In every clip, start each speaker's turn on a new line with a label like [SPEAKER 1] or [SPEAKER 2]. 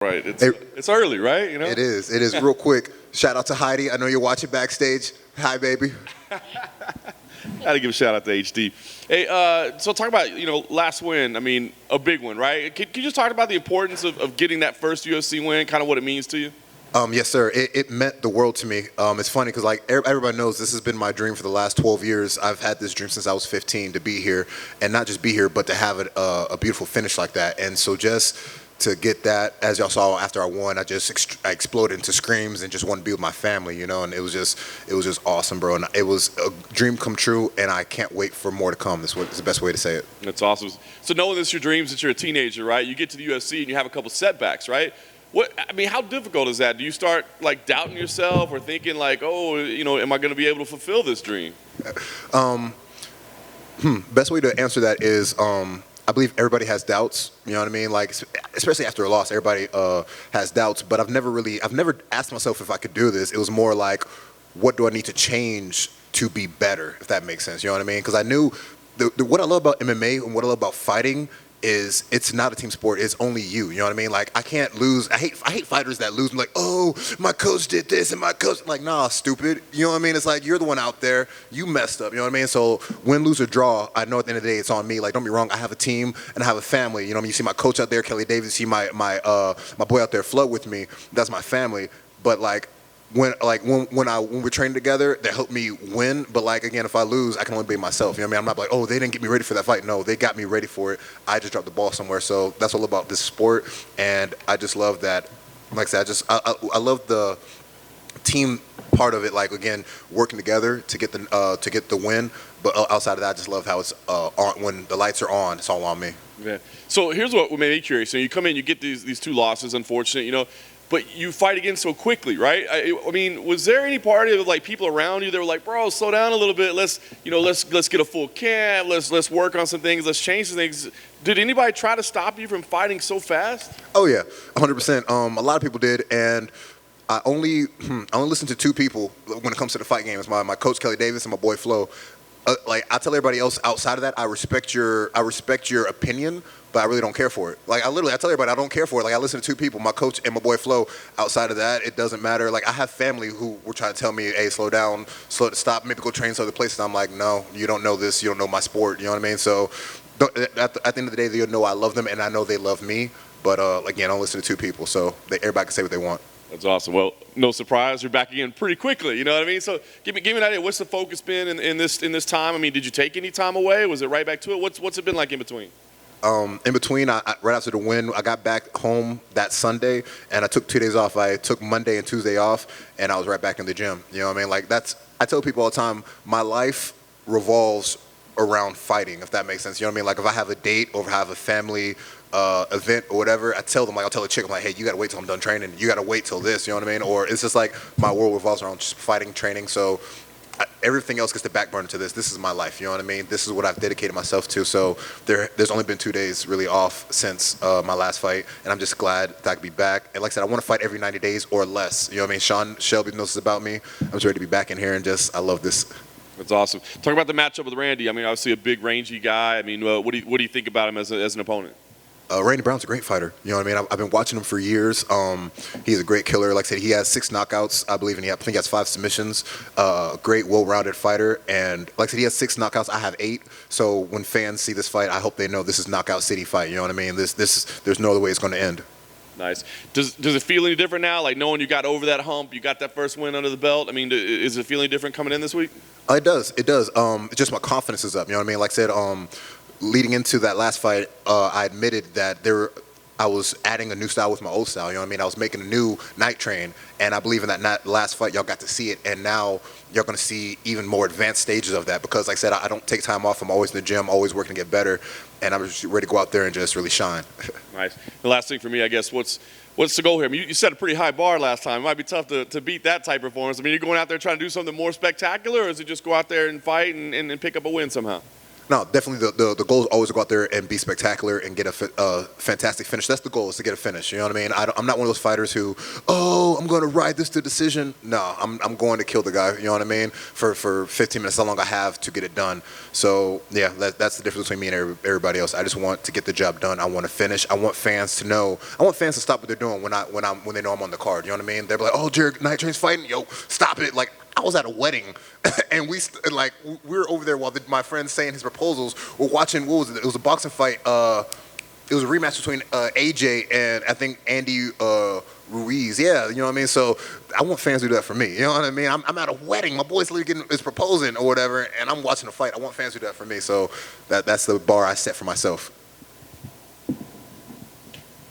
[SPEAKER 1] Right. It's early, right? You know.
[SPEAKER 2] It is. It is. Real quick, shout out to Heidi. I know you're watching backstage. Hi, baby.
[SPEAKER 1] Got to give a shout out to HD. Hey, so talk about last win. I mean, a big one, right? Can you just talk about the importance of getting that first UFC win? Kind of what it means to you.
[SPEAKER 2] Yes, sir. It meant the world to me. It's funny because like everybody knows, this has been my dream for the last 12 years. I've had this dream since I was 15 to be here, and not just be here, but to have a beautiful finish like that. And so just to get that, as y'all saw after I won, I exploded into screams and just wanted to be with my family, and it was just awesome, bro. And it was a dream come true, and I can't wait for more to come. That's the best way to say it.
[SPEAKER 1] That's awesome. So knowing this is your dreams, that you're a teenager, right? You get to the UFC and you have a couple setbacks, right? How difficult is that? Do you start like doubting yourself or thinking like, oh, am I going to be able to fulfill this dream?
[SPEAKER 2] Best way to answer that is, I believe everybody has doubts. You know what I mean? Like, especially after a loss, everybody has doubts. But I've never asked myself if I could do this. It was more like, what do I need to change to be better? If that makes sense. You know what I mean? Because I knew what I love about MMA and what I love about fighting is it's not a team sport. It's only you. You know what I mean? Like, I can't lose. I hate fighters that lose. I'm like, oh, my coach did this and my coach. Like, nah, stupid. You know what I mean? It's like, you're the one out there. You messed up. You know what I mean? So win, lose, or draw, I know at the end of the day it's on me. Like, don't be wrong. I have a team and I have a family. You know what I mean? You see my coach out there, Kelly Davis. You see my boy out there, Flood, with me. That's my family. But like, when we're training together, that helped me win. But like, again, if I lose, I can only be myself. You know what I mean? I'm not like, oh, they didn't get me ready for that fight. No, they got me ready for it. I just dropped the ball somewhere. So that's all about this sport, and I just love that. Like I said, I love the team part of it. Like, again, working together to get the win. But outside of that, I just love how it's on when the lights are on. It's all on me.
[SPEAKER 1] Yeah. So here's what made me curious. So you come in, you get these two losses, unfortunate, but you fight again so quickly, right? I mean, was there any part of like people around you that were like, bro, slow down a little bit. Let's get a full camp. Let's work on some things. Let's change some things. Did anybody try to stop you from fighting so fast?
[SPEAKER 2] Oh yeah, 100%. A lot of people did, and I only listen to two people when it comes to the fight game. It's my coach Kelly Davis and my boy Flo. Like, I tell everybody else outside of that, I respect your opinion, but I really don't care for it. Like, I tell everybody I don't care for it. Like, I listen to two people, my coach and my boy Flo. Outside of that, it doesn't matter. Like, I have family who were trying to tell me, hey, slow down, stop, maybe go train some other places. I'm like, no, you don't know this, you don't know my sport. You know what I mean? So at the end of the day, they know I love them and I know they love me. But again, I don't listen to two people, so everybody can say what they want.
[SPEAKER 1] That's awesome. Well, no surprise, you're back again pretty quickly. You know what I mean? So give me an idea. What's the focus been in this time? I mean, did you take any time away? Was it right back to it? What's it been like in between?
[SPEAKER 2] In between, I right after the win, I got back home that Sunday, and I took 2 days off. I took Monday and Tuesday off, and I was right back in the gym. You know what I mean? Like, I tell people all the time, my life revolves around fighting, if that makes sense. You know what I mean? Like, if I have a date or if I have a family event or whatever, I'll tell the chick, I'm like, hey, you gotta wait till I'm done training. You gotta wait till this. You know what I mean? Or it's just like my world revolves around just fighting, training. So everything else gets the back burner to this. This is my life. You know what I mean? This is what I've dedicated myself to. So there's only been 2 days really off since my last fight, and I'm just glad that I could be back. And like I said, I want to fight every 90 days or less. You know what I mean? Sean Shelby knows this about me. I'm just ready to be back in here, and I love this.
[SPEAKER 1] That's awesome. Talk about the matchup with Randy. I mean, obviously a big, rangy guy. I mean, what do you think about him as an opponent?
[SPEAKER 2] Randy Brown's a great fighter. You know what I mean? I've been watching him for years. He's a great killer. Like I said, he has 6 knockouts, I believe, and I think he has 5 submissions. Great, well-rounded fighter. And like I said, he has 6 knockouts. I have 8. So when fans see this fight, I hope they know this is knockout city fight. You know what I mean? There's no other way it's going to end.
[SPEAKER 1] Nice. Does it feel any different now? Like, knowing you got over that hump, you got that first win under the belt. I mean, is it feeling different coming in this week?
[SPEAKER 2] It does. It does. Just my confidence is up. You know what I mean? Like I said, leading into that last fight, I admitted that I was adding a new style with my old style. You know what I mean? I was making a new night train, and I believe in that last fight, y'all got to see it, and now you're going to see even more advanced stages of that because, like I said, I don't take time off. I'm always in the gym, always working to get better, and I'm just ready to go out there and just really shine.
[SPEAKER 1] Nice. The last thing for me, I guess, what's the goal here? I mean, you set a pretty high bar last time. It might be tough to beat that type of performance. I mean, you're going out there trying to do something more spectacular, or is it just go out there and fight and pick up a win somehow?
[SPEAKER 2] No, definitely the goal is always to go out there and be spectacular and get a fantastic finish. That's the goal, is to get a finish. You know what I mean? I'm not one of those fighters who, I'm going to ride this to decision. No, I'm going to kill the guy. You know what I mean? For 15 minutes, how long I have to get it done. So yeah, that's the difference between me and everybody else. I just want to get the job done. I want to finish. I want fans to know. I want fans to stop what they're doing when they know I'm on the card. You know what I mean? They're like, oh, Jared Night Train's fighting. Yo, stop it! Like, I was at a wedding, and we were over there while my friend's saying his proposals. We're watching, what was it? It was a boxing fight. It was a rematch between AJ and I think Andy Ruiz. Yeah, you know what I mean? So I want fans to do that for me. You know what I mean? I'm at a wedding. My boy's literally is proposing or whatever, and I'm watching a fight. I want fans to do that for me. So that's the bar I set for myself.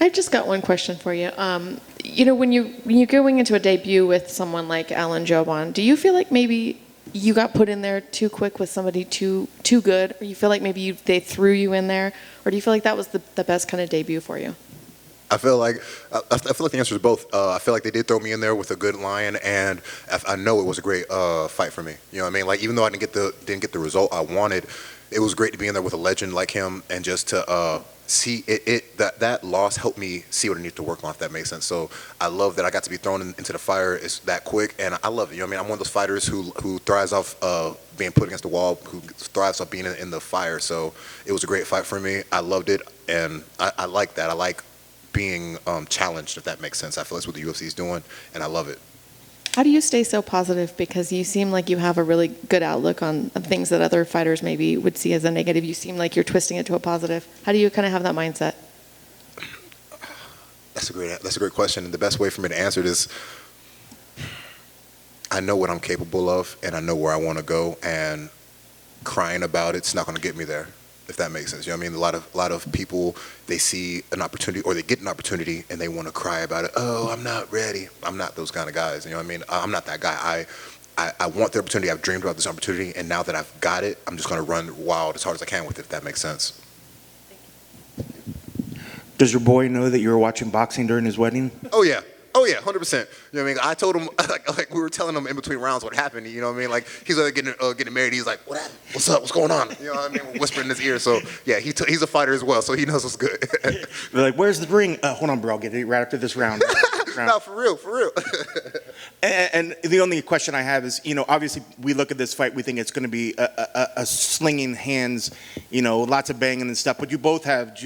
[SPEAKER 3] I've just got one question for you. When you're going into a debut with someone like Alan Jobon, do you feel like maybe you got put in there too quick with somebody too good, or you feel like maybe they threw you in there, or do you feel like that was the best kind of debut for you?
[SPEAKER 2] I feel like the answer is both. I feel like they did throw me in there with a good lion, and I know it was a great fight for me. You know what I mean? Like, even though I didn't get the result I wanted, it was great to be in there with a legend like him, and just to see that loss helped me see what I need to work on, if that makes sense. So I love that I got to be thrown into the fire is that quick, and I love it. You know what I mean? I'm one of those fighters who thrives off being put against the wall, who thrives off being in the fire. So it was a great fight for me. I loved it, and I like that. I like being challenged, if that makes sense. I feel that's what the UFC is doing, and I love it.
[SPEAKER 3] How do you stay so positive? Because you seem like you have a really good outlook on things that other fighters maybe would see as a negative. You seem like you're twisting it to a positive. How do you kind of have that mindset?
[SPEAKER 2] That's a great question, and the best way for me to answer it is, I know what I'm capable of, and I know where I want to go, and crying about it's not going to get me there, if that makes sense. You know what I mean? A lot of people, they see an opportunity, or they get an opportunity, and they want to cry about it. Oh, I'm not ready. I'm not those kind of guys. You know what I mean? I'm not that guy. I want the opportunity. I've dreamed about this opportunity, and now that I've got it, I'm just going to run wild as hard as I can with it, if that makes sense.
[SPEAKER 4] Does your boy know that you were watching boxing during his wedding?
[SPEAKER 2] Oh, yeah. Oh, yeah, 100%. You know what I mean? I told him, like we were telling him in between rounds what happened. You know what I mean? Like, he's getting married. He's like, what happened? What's up? What's going on? You know what I mean? We're whispering in his ear. So, yeah, he's a fighter as well, so he knows what's good.
[SPEAKER 4] They're like, where's the ring? Hold on, bro. I'll get it right after this round.
[SPEAKER 2] No, for real.
[SPEAKER 4] And the only question I have is, obviously we look at this fight, we think it's going to be a slinging hands, lots of banging and stuff, but you both have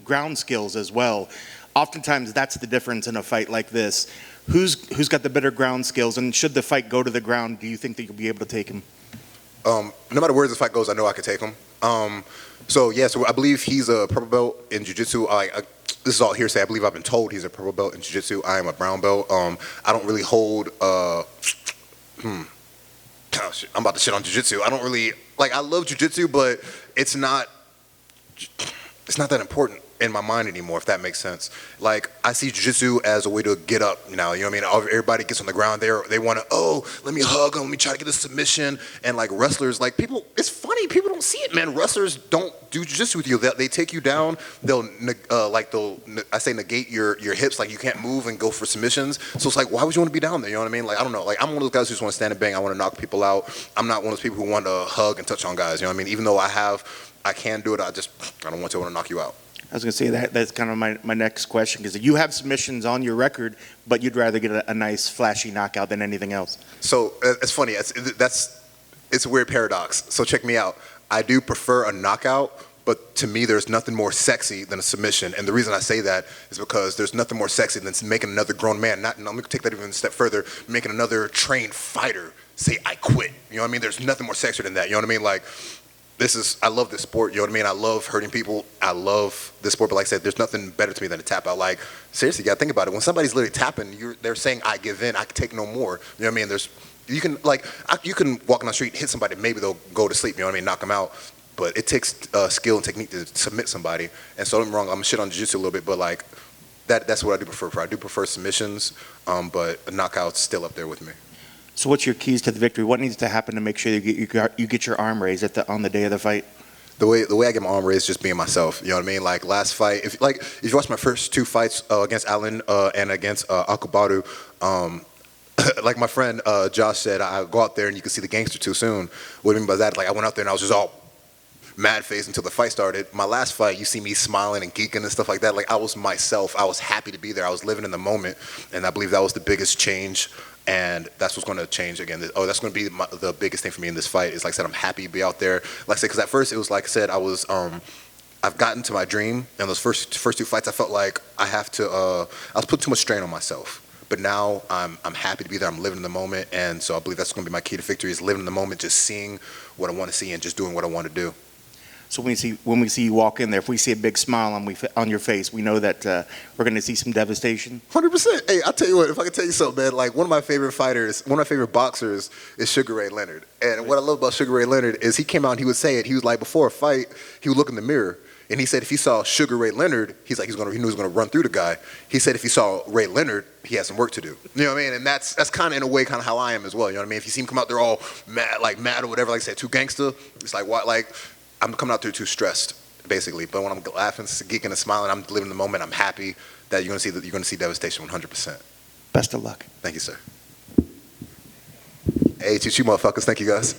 [SPEAKER 4] ground skills as well. Oftentimes that's the difference in a fight like this. Who's got the better ground skills, and should the fight go to the ground, do you think that you'll be able to take him?
[SPEAKER 2] No matter where the fight goes, I know I could take him. So I believe he's a purple belt in jiu-jitsu. This is all hearsay. I believe I've been told he's a purple belt in jiu-jitsu. I am a brown belt. I don't really hold. Oh, shit, I'm about to shit on jiu-jitsu. I don't really I love jiu-jitsu, but it's not that important in my mind anymore, if that makes sense. Like, I see jiu-jitsu as a way to get up now, you know what I mean? Everybody gets on the ground there, they want to, let me hug him, let me try to get a submission, and like wrestlers, like people, it's funny, people don't see it, man. Wrestlers don't do jiu-jitsu with you. They take you down, they'll negate your hips, like you can't move and go for submissions. So it's like, why would you want to be down there, you know what I mean? Like, I don't know, like I'm one of those guys who just want to stand and bang, I want to knock people out. I'm not one of those people who want to hug and touch on guys, you know what I mean? Even though I can do it, I don't want to knock you out.
[SPEAKER 4] I was going to say that's kind of my next question, because you have submissions on your record, but you'd rather get a nice flashy knockout than anything else.
[SPEAKER 2] So it's funny. It's a weird paradox. So check me out. I do prefer a knockout, but to me, there's nothing more sexy than a submission. And the reason I say that is because there's nothing more sexy than making another grown man. Let me take that even a step further. Making another trained fighter say, "I quit." You know what I mean? There's nothing more sexier than that. You know what I mean? Like, I love this sport, you know what I mean? I love hurting people. I love this sport, but like I said, there's nothing better to me than a tap out. Like, seriously, you gotta think about it. When somebody's literally tapping, they're saying, I give in, I can take no more. You know what I mean? You can walk on the street, hit somebody, maybe they'll go to sleep, you know what I mean? Knock them out. But it takes skill and technique to submit somebody. And so I'm wrong, I'm shit on jiu-jitsu a little bit, but like, that's what I do prefer. I do prefer submissions, but a knockout's still up there with me.
[SPEAKER 4] So what's your keys to the victory? What needs to happen to make sure you get your arm raised on the day of the fight?
[SPEAKER 2] The way I get my arm raised is just being myself. You know what I mean? Like, last fight, if you watch my first two fights against Alan and against Akubaru, like my friend Josh said, I go out there and you can see the gangster too soon. What I mean by that, like, I went out there and I was just all mad face until the fight started. My last fight, you see me smiling and geeking and stuff like that. Like I was myself. I was happy to be there. I was living in the moment, and I believe that was the biggest change. And that's what's going to change again. That's going to be the biggest thing for me in this fight. Is like I said, I'm happy to be out there. Like I said, because at first it was like I said, I've gotten to my dream, and those first two fights, I felt like I was putting too much strain on myself. But now I'm happy to be there. I'm living in the moment, and so I believe that's going to be my key to victory: is living in the moment, just seeing what I want to see, and just doing what I want to do.
[SPEAKER 4] So when we see you walk in there, if we see a big smile on your face, we know that we're going to see some devastation.
[SPEAKER 2] 100%. Hey, I'll tell you what, if I can tell you something, man, like one of my favorite fighters, one of my favorite boxers is Sugar Ray Leonard. And what I love about Sugar Ray Leonard is he came out and he would say it. He was like, before a fight, he would look in the mirror. And he said if he saw Sugar Ray Leonard, he knew he was going to run through the guy. He said if he saw Ray Leonard, he had some work to do. You know what I mean? And that's kind of in a way kind of how I am as well. You know what I mean? If you see him come out there all mad or whatever, like I said, too gangster, it's like, what? Like, I'm coming out there too stressed, basically. But when I'm laughing, geeking, and smiling, I'm living the moment. I'm happy that you're going to see devastation 100%.
[SPEAKER 4] Best of luck.
[SPEAKER 2] Thank you, sir. Hey, you motherfuckers. Thank you, guys.